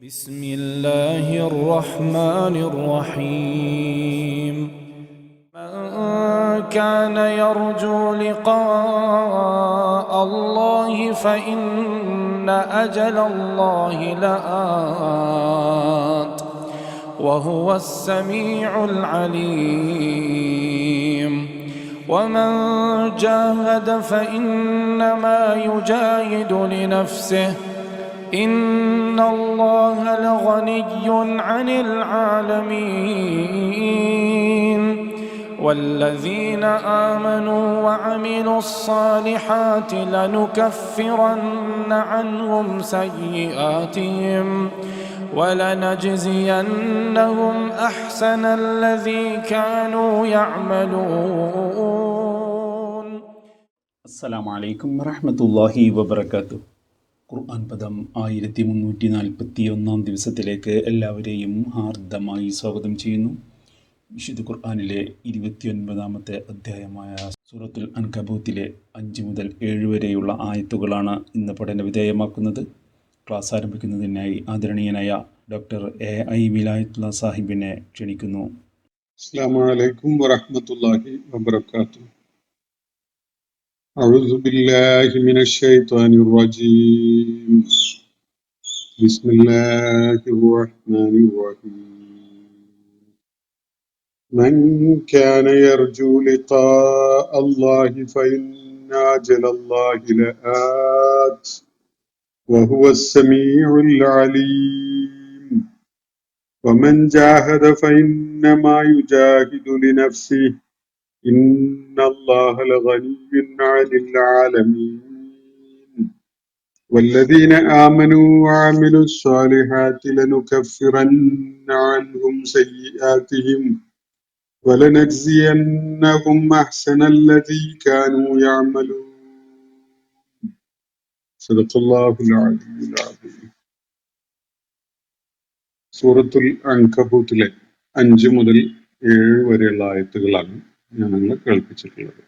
بسم الله الرحمن الرحيم من كان يرجو لقاء الله فإن أجل الله لآت وهو السميع العليم ومن جاهد فإنما يجاهد لنفسه إن الله لغني عن العالمين والذين آمنوا وعملوا الصالحات لنكفرن عنهم سيئاتهم ولنجزينهم أحسن الذي كانوا يعملون. السلام عليكم ورحمة الله وبركاته. ഖുർആൻ പദം 1341 ദിവസത്തിലേക്ക് എല്ലാവരെയും ഹാർദമായി സ്വാഗതം ചെയ്യുന്നു. വിശുദ്ധ ഖുർആനിലെ 29-ാമത്തെ അധ്യായമായ സൂറത്തുൽ അൻകബൂത്തിലെ 5 മുതൽ 7 വരെയുള്ള ആയത്തുകളാണ് ഇന്ന് പഠന വിധേയമാക്കുന്നത്. ക്ലാസ് ആരംഭിക്കുന്നതിനായി ആദരണീയനായ ഡോക്ടർ A.I. വിലായത്തുള്ള സാഹിബിനെ ക്ഷണിക്കുന്നു. അസ്സലാമു അലൈക്കും വറഹ്മത്തുള്ളാഹി വബറകാതുഹു. أعوذ بالله من الشيطان الرجيم. بسم الله الرحمن الرحيم. من كان يرجو لقاء الله فإن أجل الله لآت وهو السميع العليم ومن جاهد فإنما يجاهد لنفسه إن الله لغني عن العالمين والذين آمنوا وعملوا الصالحات لنكفرن عنهم سيئاتهم ولنجزينهم أحسن الذي كانوا يعملون. صدق الله العلي العظيم. സൂറത്തുൽ അൻകബൂത്തിലെ 5 മുതൽ 7 വരെയുള്ള ആയത്തുകളാണ് ഞങ്ങൾ കേൾപ്പിച്ചിട്ടുള്ളത്.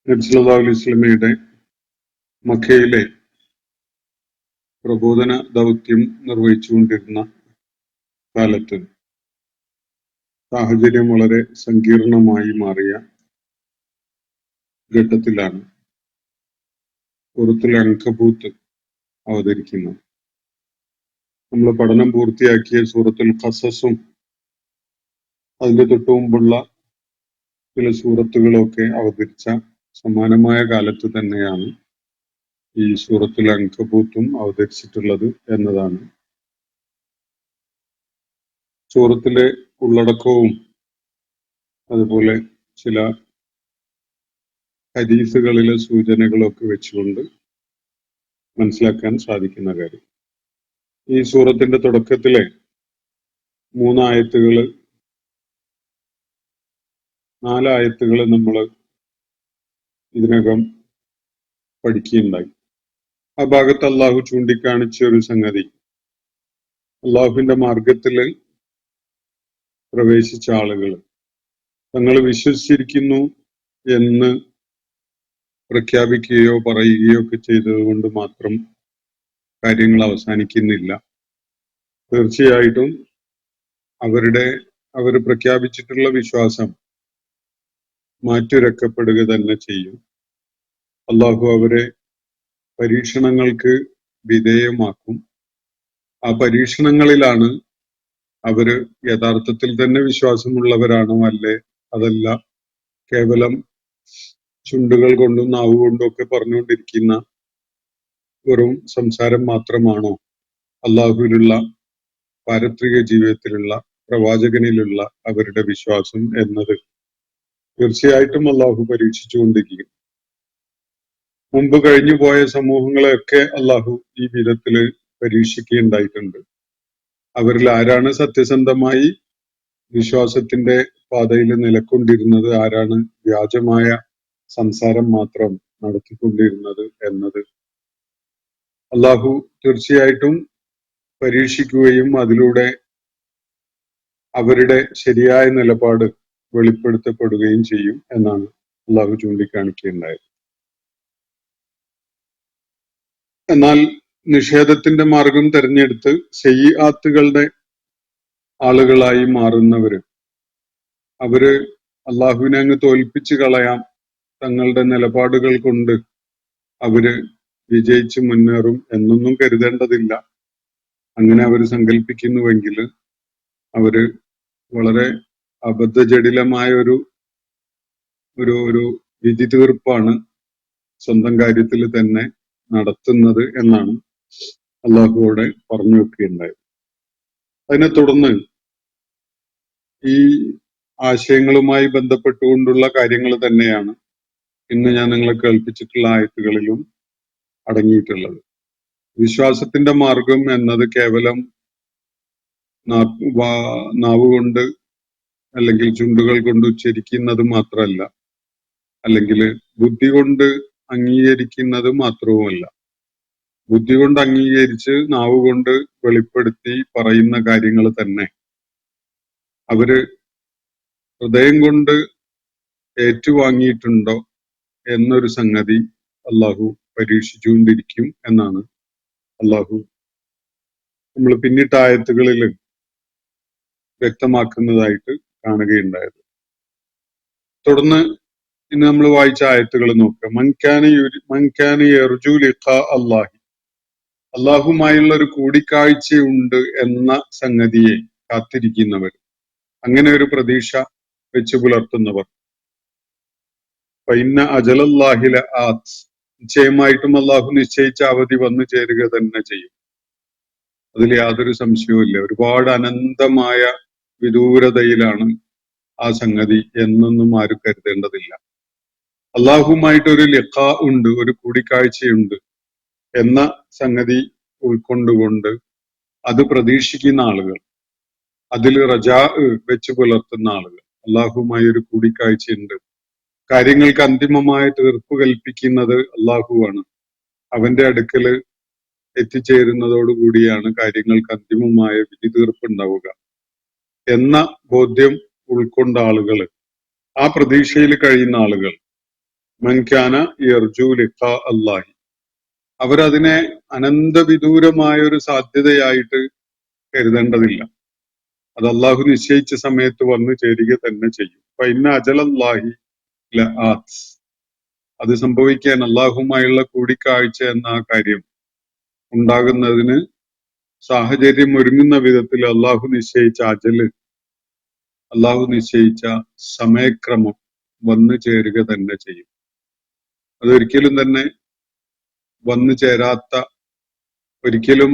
നബി സല്ലല്ലാഹു അലൈഹി വസല്ലമയുടെ മക്കയിലെ പ്രബോധന ദൗത്യം നിർവഹിച്ചുകൊണ്ടിരുന്ന കാലത്ത് സാഹചര്യം വളരെ സങ്കീർണമായി മാറിയ ഘട്ടത്തിലാണ് സൂറത്തുൽ അൻകബൂത്ത് അവതരിക്കുന്നത്. നമ്മൾ പഠനം പൂർത്തിയാക്കിയ സൂറത്തുൽ ഖസസും അതിന്റെ തൊട്ടു മുമ്പുള്ള ചില സൂറത്തുകളൊക്കെ അവതരിച്ച സമാനമായ കാലത്ത് തന്നെയാണ് ഈ സൂറത്തുൽ അൻകബൂത്തും അവതരിച്ചിട്ടുള്ളത് എന്നതാണ്. സൂറത്തിലെ ഉള്ളടക്കവും അതുപോലെ ചില ഹദീസുകളിലെ സൂചനകളൊക്കെ വെച്ചുകൊണ്ട് മനസ്സിലാക്കാൻ സാധിക്കുന്ന കാര്യം. ഈ സൂറത്തിന്റെ തുടക്കത്തിലെ 3 ആയത്തുകള് 4 ആയത്തുകൾ നമ്മൾ ഇതിനകം പഠിക്കുകയുണ്ടായി. ആ ഭാഗത്ത് അള്ളാഹു ചൂണ്ടിക്കാണിച്ച ഒരു സംഗതി, അള്ളാഹുവിന്റെ മാർഗത്തിൽ പ്രവേശിച്ച ആളുകൾ തങ്ങൾ വിശ്വസിച്ചിരിക്കുന്നു എന്ന് പ്രഖ്യാപിക്കുകയോ പറയുകയോ ഒക്കെ ചെയ്തതുകൊണ്ട് മാത്രം കാര്യങ്ങൾ അവസാനിക്കുന്നില്ല. തീർച്ചയായിട്ടും അവർ പ്രഖ്യാപിച്ചിട്ടുള്ള വിശ്വാസം മാറ്റുരക്കപ്പെടുക തന്നെ ചെയ്യും. അള്ളാഹു അവരെ പരീക്ഷണങ്ങൾക്ക് വിധേയമാക്കും. ആ പരീക്ഷണങ്ങളിലാണ് അവര് യഥാർത്ഥത്തിൽ തന്നെ വിശ്വാസമുള്ളവരാണോ അല്ലേ, അതല്ല കേവലം ചുണ്ടുകൾ കൊണ്ടും നാവുകൊണ്ടും ഒക്കെ പറഞ്ഞുകൊണ്ടിരിക്കുന്ന വെറും സംസാരം മാത്രമാണോ അള്ളാഹുവിലുള്ള പാരത്രിക ജീവിതത്തിലുള്ള പ്രവാചകനിലുള്ള അവരുടെ വിശ്വാസം എന്നത് തീർച്ചയായിട്ടും അള്ളാഹു പരീക്ഷിച്ചുകൊണ്ടിരിക്കും. മുമ്പ് കഴിഞ്ഞു പോയ സമൂഹങ്ങളെയൊക്കെ അള്ളാഹു ഈ വിധത്തില് പരീക്ഷിക്കുകയുണ്ടായിട്ടുണ്ട്. അവരിൽ ആരാണ് സത്യസന്ധമായി വിശ്വാസത്തിന്റെ പാതയിൽ നിലക്കൊണ്ടിരുന്നത്, ആരാണ് വ്യാജമായ സംസാരം മാത്രം നടത്തിക്കൊണ്ടിരുന്നത് എന്നത് അള്ളാഹു തീർച്ചയായിട്ടും പരീക്ഷിക്കുകയും അതിലൂടെ അവരുടെ ശരിയായ നിലപാട് വെളിപ്പെടുത്തപ്പെടുകയും ചെയ്യും എന്നാണ് അള്ളാഹു ചൂണ്ടിക്കാണിക്കുകയുണ്ടായത്. എന്നാൽ നിഷേധത്തിന്റെ മാർഗം തെരഞ്ഞെടുത്ത് സയ്യിആത്തുകളുടെ ആളുകളായി മാറുന്നവര്, അവര് അള്ളാഹുവിനെ അങ്ങ് തോൽപ്പിച്ചു കളയാം, തങ്ങളുടെ നിലപാടുകൾ കൊണ്ട് അവര് വിജയിച്ച് മുന്നേറും എന്നൊന്നും കരുതേണ്ടതില്ല. അങ്ങനെ അവർ സങ്കല്പിക്കുന്നുവെങ്കിൽ അവര് വളരെ അബദ്ധജടിലമായ ഒരു ഒരു ഒരു വിധി തീർപ്പാണ് സ്വന്തം കാര്യത്തിൽ തന്നെ നടത്തുന്നത് എന്നാണ് അള്ളാഹുവോടെ പറഞ്ഞു വെക്കുകയുണ്ടായത്. അതിനെ തുടർന്ന് ഈ ആശയങ്ങളുമായി ബന്ധപ്പെട്ടുകൊണ്ടുള്ള കാര്യങ്ങൾ തന്നെയാണ് ഇന്ന് ഞാൻ നിങ്ങളെ കേൾപ്പിച്ചിട്ടുള്ള ആയത്തുകളിലും അടങ്ങിയിട്ടുള്ളത്. വിശ്വാസത്തിന്റെ മാർഗം എന്നത് കേവലം നാവ് കൊണ്ട് അല്ലെങ്കിൽ ചുണ്ടുകൾ കൊണ്ട് ഉച്ചരിക്കുന്നത് മാത്രമല്ല, അല്ലെങ്കിൽ ബുദ്ധി കൊണ്ട് അംഗീകരിക്കുന്നത് മാത്രവുമല്ല. ബുദ്ധി കൊണ്ട് അംഗീകരിച്ച് നാവ് കൊണ്ട് വെളിപ്പെടുത്തി പറയുന്ന കാര്യങ്ങൾ തന്നെ അവര് ഹൃദയം കൊണ്ട് ഏറ്റുവാങ്ങിയിട്ടുണ്ടോ എന്നൊരു സംഗതി അള്ളാഹു പരീക്ഷിച്ചുകൊണ്ടിരിക്കും എന്നാണ് അള്ളാഹു നമ്മൾ പിന്നിട്ട ആയത്തുകളിൽ വ്യക്തമാക്കുന്നതായിട്ട് കാണുകയുണ്ടായത്. തുടർന്ന് ഇന്ന് നമ്മൾ വായിച്ച ആയത്തുകൾ നോക്കുക. മൻകാന യർജു ലിഖാ അല്ലാഹി, അള്ളാഹുമായുള്ള ഒരു കൂടിക്കാഴ്ചയുണ്ട് എന്ന സംഗതിയെ കാത്തിരിക്കുന്നവർ, അങ്ങനെ ഒരു പ്രതീക്ഷ വെച്ചു പുലർത്തുന്നവർ, ഫഇന്ന അജലല്ലാഹി ലആത്, നിശ്ചയമായിട്ടും അള്ളാഹു നിശ്ചയിച്ച അവധി വന്നു ചേരുക തന്നെ ചെയ്യും. അതിൽ യാതൊരു സംശയവുമില്ല. ഒരുപാട് അനന്തമായ വിദൂരതയിലാണ് ആ സംഗതി എന്നൊന്നും ആരും കരുതേണ്ടതില്ല. അള്ളാഹുമായിട്ട് ഒരു ലിഖാ ഉണ്ട്, ഒരു കൂടിക്കാഴ്ചയുണ്ട് എന്ന സംഗതി ഉൾക്കൊണ്ടുകൊണ്ട് അത് പ്രതീക്ഷിക്കുന്ന ആളുകൾ, അതിൽ റജാ വെച്ച് പുലർത്തുന്ന ആളുകൾ, അള്ളാഹുമായി ഒരു കൂടിക്കാഴ്ചയുണ്ട്, കാര്യങ്ങൾക്ക് അന്തിമമായ തീർപ്പ് കൽപ്പിക്കുന്നത് അള്ളാഹുവാണ്, അവന്റെ അടുക്കല് എത്തിച്ചേരുന്നതോടുകൂടിയാണ് കാര്യങ്ങൾക്ക് അന്തിമമായ വിധി തീർപ്പുണ്ടാവുക എന്ന ബോധ്യം ഉൾക്കൊണ്ട ആളുകൾ, ആ പ്രതീക്ഷയിൽ കഴിയുന്ന ആളുകൾ, മൻകാന യർജു ലിഖാ അല്ലാഹി, അവരതിനെ അനന്തവിദൂരമായ ഒരു സാധ്യതയായിട്ട് കരുതേണ്ടതില്ല. അത് അള്ളാഹു നിശ്ചയിച്ച സമയത്ത് വന്നു ചേരുക തന്നെ ചെയ്യും. ഫഇന്ന അജലല്ലാഹി ലആത്, അത് സംഭവിക്കാൻ അള്ളാഹുമായുള്ള കൂടിക്കാഴ്ച എന്ന ആ കാര്യം ഉണ്ടാകുന്നതിന് സാഹചര്യം ഒരുങ്ങുന്ന വിധത്തിൽ അള്ളാഹു നിശ്ചയിച്ച അജല്, അള്ളാഹു നിശ്ചയിച്ച സമയക്രമം വന്നു ചേരുക തന്നെ ചെയ്യും. അതൊരിക്കലും തന്നെ വന്നു ചേരാത്ത, ഒരിക്കലും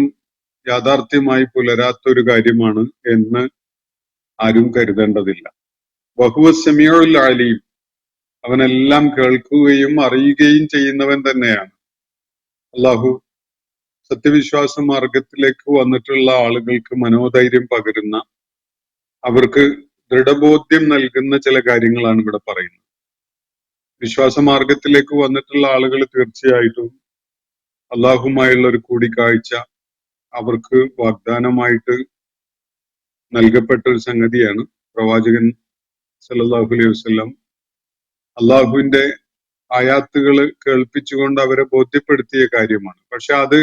യാഥാർത്ഥ്യമായി പുലരാത്ത ഒരു കാര്യമാണ് എന്ന് ആരും കരുതേണ്ടതില്ല. വഹുവ സമീഉൽ അലീം, അവനെല്ലാം കേൾക്കുകയും അറിയുകയും ചെയ്യുന്നവൻ തന്നെയാണ്. അള്ളാഹു സത്യവിശ്വാസ മാർഗത്തിലേക്ക് വന്നിട്ടുള്ള ആളുകൾക്ക് മനോധൈര്യം പകരുന്ന, അവർക്ക് ദൃഢബോധ്യം നൽകുന്ന ചില കാര്യങ്ങളാണ് ഇവിടെ പറയുന്നത്. വിശ്വാസ മാർഗത്തിലേക്ക് വന്നിട്ടുള്ള ആളുകൾ തീർച്ചയായിട്ടും അള്ളാഹുമായുള്ള ഒരു കൂടിക്കാഴ്ച അവർക്ക് വാഗ്ദാനമായിട്ട് നൽകപ്പെട്ട ഒരു സംഗതിയാണ്. പ്രവാചകൻ സല്ലല്ലാഹു അലൈഹി വസല്ലം അള്ളാഹുവിന്റെ ആയാത്തുകൾ കേൾപ്പിച്ചുകൊണ്ട് അവരെ ബോധ്യപ്പെടുത്തിയ കാര്യമാണ്. പക്ഷെ അത്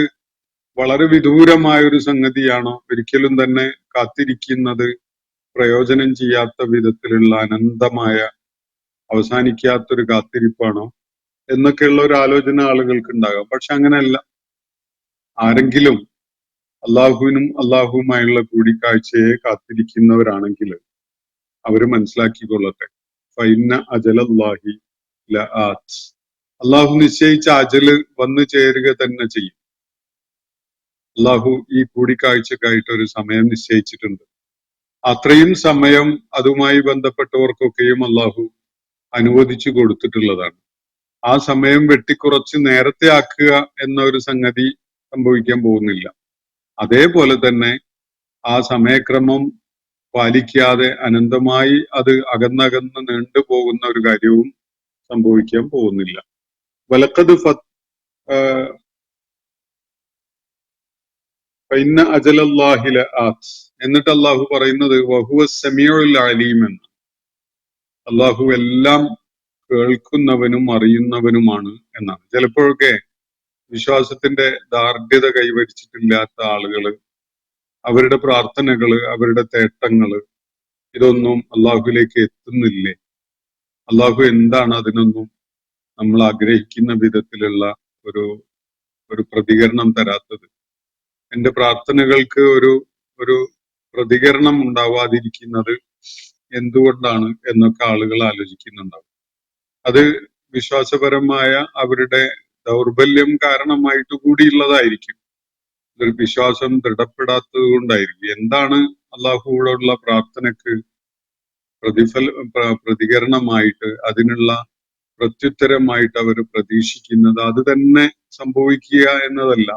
വളരെ വിദൂരമായ ഒരു സംഗതിയാണോ, ഒരിക്കലും തന്നെ കാത്തിരിക്കുന്നത് പ്രയോജനം ചെയ്യാത്ത വിധത്തിലുള്ള അനന്തമായ അവസാനിക്കാത്തൊരു കാത്തിരിപ്പാണോ എന്നൊക്കെയുള്ള ഒരു ആലോചന ആളുകൾക്ക് ഉണ്ടാകാം. പക്ഷെ അങ്ങനെയല്ല. ആരെങ്കിലും അള്ളാഹുവിനും അള്ളാഹുവുമായുള്ള കൂടിക്കാഴ്ചയെ കാത്തിരിക്കുന്നവരാണെങ്കിൽ അവര് മനസ്സിലാക്കിക്കൊള്ളട്ടെ, ഫഇന്ന അജലല്ലാഹി ലആത്, അള്ളാഹു നിശ്ചയിച്ച അജല് വന്നു ചേരുക തന്നെ ചെയ്യും. അള്ളാഹു ഈ കൂടിക്കാഴ്ചക്കായിട്ട് ഒരു സമയം നിശ്ചയിച്ചിട്ടുണ്ട്. അത്രയും സമയം അതുമായി ബന്ധപ്പെട്ടവർക്കൊക്കെയും അള്ളാഹു അനുവദിച്ചു കൊടുത്തിട്ടുള്ളതാണ്. ആ സമയം വെട്ടിക്കുറച്ച് നേരത്തെ ആക്കുക എന്ന ഒരു സംഗതി സംഭവിക്കാൻ പോകുന്നില്ല. അതേപോലെ തന്നെ ആ സമയക്രമം പാലിക്കാതെ അനന്തമായി അത് അകന്നകന്ന് നീണ്ടുപോകുന്ന ഒരു കാര്യവും സംഭവിക്കാൻ പോകുന്നില്ല. വലഖദ് ഫഇന്ന അജലല്ലാഹി ലആത്, എന്നിട്ട് അള്ളാഹു പറയുന്നത് വഹുവ സമീഉൽ അലീം എന്ന്. അള്ളാഹു എല്ലാം കേൾക്കുന്നവനും അറിയുന്നവനുമാണ് എന്നാണ്. ചിലപ്പോഴൊക്കെ വിശ്വാസത്തിന്റെ ദാർഢ്യത കൈവരിച്ചിട്ടില്ലാത്ത ആളുകള്, അവരുടെ പ്രാർത്ഥനകള്, അവരുടെ തേട്ടങ്ങള്, ഇതൊന്നും അള്ളാഹുവിലേക്ക് എത്തുന്നില്ലേ? അള്ളാഹു എന്താണ് അതിനൊന്നും നമ്മൾ ആഗ്രഹിക്കുന്ന വിധത്തിലുള്ള ഒരു ഒരു പ്രതികരണം തരാത്തത്? എന്റെ പ്രാർത്ഥനകൾക്ക് ഒരു പ്രതികരണം ഉണ്ടാവാതിരിക്കുന്നത് എന്തുകൊണ്ടാണ് എന്നൊക്കെ ആളുകൾ ആലോചിക്കുന്നുണ്ടാവും. അത് വിശ്വാസപരമായ അവരുടെ ദൗർബല്യം കാരണമായിട്ട് കൂടിയുള്ളതായിരിക്കും. ഒരു വിശ്വാസം ദൃഢപ്പെടാത്തത് കൊണ്ടായിരിക്കും. എന്താണ് അള്ളാഹുവോടുള്ള പ്രാർത്ഥനയ്ക്ക് പ്രതികരണമായിട്ട്, അതിനുള്ള പ്രത്യുത്തരമായിട്ട് അവർ പ്രതീക്ഷിക്കുന്നത്? അത് തന്നെ സംഭവിക്കുക എന്നതല്ല.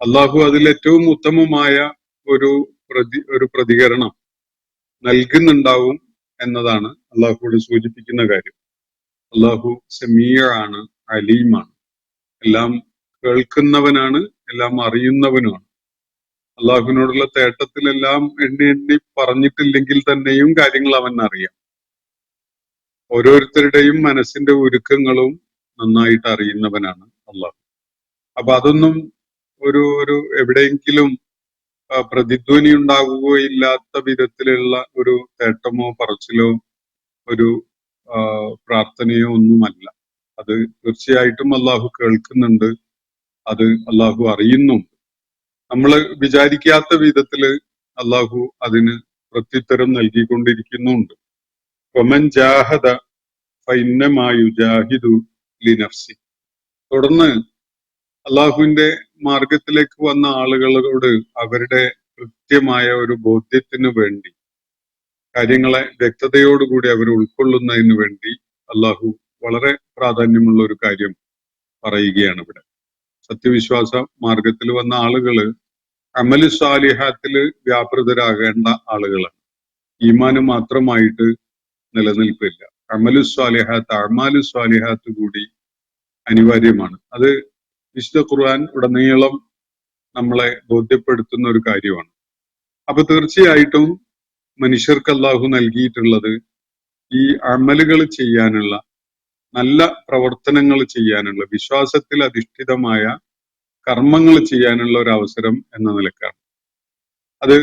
അള്ളാഹു അതിൽ ഏറ്റവും ഉത്തമമായ ഒരു പ്രതികരണം നൽകുന്നുണ്ടാവും എന്നതാണ് അള്ളാഹുവോട് സൂചിപ്പിക്കുന്ന കാര്യം. അള്ളാഹു സമീഅാണ്, അലീമാണ്, എല്ലാം കേൾക്കുന്നവനാണ്, എല്ലാം അറിയുന്നവനുമാണ്. അള്ളാഹുവിനോടുള്ള തേട്ടത്തിലെല്ലാം എണ്ണി എണ്ണി പറഞ്ഞിട്ടില്ലെങ്കിൽ തന്നെയും കാര്യങ്ങൾ അവൻ അറിയാം. ഓരോരുത്തരുടെയും മനസ്സിന്റെ ഒരുക്കങ്ങളും നന്നായിട്ട് അറിയുന്നവനാണ് അള്ളാഹു. അപ്പൊ അതൊന്നും ഒരു എവിടെയെങ്കിലും പ്രതിധ്വനി ഉണ്ടാകുകയില്ലാത്ത വിധത്തിലുള്ള ഒരു തേട്ടമോ പറച്ചിലോ ഒരു പ്രാർത്ഥനയോ ഒന്നുമല്ല. അത് തീർച്ചയായിട്ടും അള്ളാഹു കേൾക്കുന്നുണ്ട്, അത് അള്ളാഹു അറിയുന്നുണ്ട്. നമ്മൾ വിചാരിക്കാത്ത വിധത്തില് അള്ളാഹു അതിന് പ്രത്യുത്തരം നൽകിക്കൊണ്ടിരിക്കുന്നുണ്ട്. വമൻ ജാഹദ ഫഇന്നമാ യുജാഹിദു ലിനഫ്സി. തുടർന്ന് അള്ളാഹുവിന്റെ മാർഗത്തിലേക്ക് വന്ന ആളുകളോട് അവരുടെ കൃത്യമായ ഒരു ബോധ്യത്തിന് വേണ്ടി, കാര്യങ്ങളെ വ്യക്തതയോടുകൂടി അവർ ഉൾക്കൊള്ളുന്നതിന് വേണ്ടി അള്ളാഹു വളരെ പ്രാധാന്യമുള്ള ഒരു കാര്യം പറയുകയാണ് ഇവിടെ. സത്യവിശ്വാസ മാർഗത്തിൽ വന്ന ആളുകള് അമലു സ്വാലിഹാത്തില് വ്യാപൃതരാകേണ്ട ആളുകളാണ്. ഈമാന് മാത്രമായിട്ട് നിലനിൽപ്പില്ല. അമലു സ്വാലിഹാത്ത്, അഅ്മാലു സ്വാലിഹാത്ത് കൂടി അനിവാര്യമാണ്. അത് വിശുദ്ധ ഖുർആൻ ഉടനീളം നമ്മളെ ബോധ്യപ്പെടുത്തുന്ന ഒരു കാര്യമാണ്. അപ്പൊ തീർച്ചയായിട്ടും മനുഷ്യർക്ക് അല്ലാഹു നൽകിയിട്ടുള്ളത് ഈ അമലുകൾ ചെയ്യാനുള്ള, നല്ല പ്രവർത്തനങ്ങൾ ചെയ്യാനുള്ള, വിശ്വാസത്തിൽ അധിഷ്ഠിതമായ കർമ്മങ്ങൾ ചെയ്യാനുള്ള ഒരു അവസരം എന്ന നിലക്കാണ്. അത്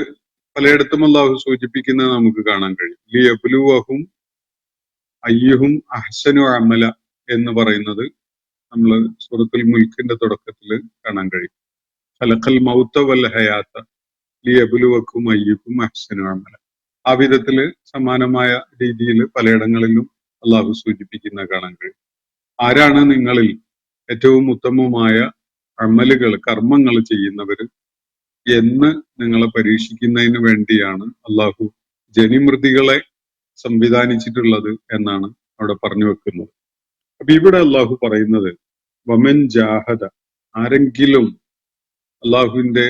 പലയിടത്തും അല്ലാഹു സൂചിപ്പിക്കുന്നത് നമുക്ക് കാണാൻ കഴിയും. ലിയബ്ലുവഹും അയ്യുഹും അഹ്സനു അമല എന്ന് പറയുന്നത് നമ്മൾ സൂറത്തുൽ മുൽക്കിന്റെ തുടക്കത്തിൽ കാണാൻ കഴിയും. ഖലഖൽ മൗത വൽ ഹയാത്ത ലിയബ്ലുവക്കും അയ്യുഹും അഹ്സനു അമല. ആ വിധത്തില് സമാനമായ രീതിയിൽ പലയിടങ്ങളിലും അള്ളാഹു സൂചിപ്പിക്കുന്ന കാണാൻ കഴിയും. ആരാണ് നിങ്ങളിൽ ഏറ്റവും ഉത്തമമായ അമലുകൾ, കർമ്മങ്ങൾ ചെയ്യുന്നവര് എന്ന് നിങ്ങളെ പരീക്ഷിക്കുന്നതിന് വേണ്ടിയാണ് അള്ളാഹു ജനിമൃതികളെ സംവിധാനിച്ചിട്ടുള്ളത് എന്നാണ് അവിടെ പറഞ്ഞു വെക്കുന്നത്. അപ്പൊ ഇവിടെ അള്ളാഹു പറയുന്നത് വമൻ ജാഹദ, ആരെങ്കിലും അള്ളാഹുവിന്റെ